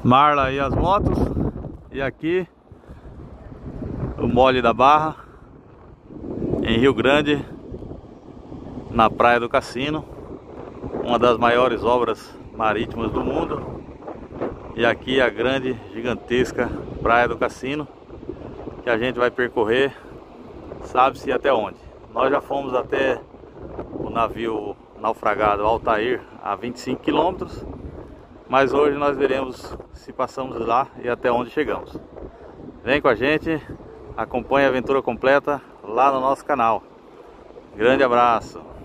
Marla e as motos. E aqui o Mole da Barra, em Rio Grande, na Praia do Cassino, uma das maiores obras marítimas do mundo. E aqui a grande, gigantesca Praia do Cassino, que a gente vai percorrer, sabe-se até onde. Nós já fomos até o navio naufragado Altair a 25 km, mas hoje nós veremos se passamos lá e até onde chegamos. Vem com a gente, acompanhe a aventura completa lá no nosso canal. Grande abraço!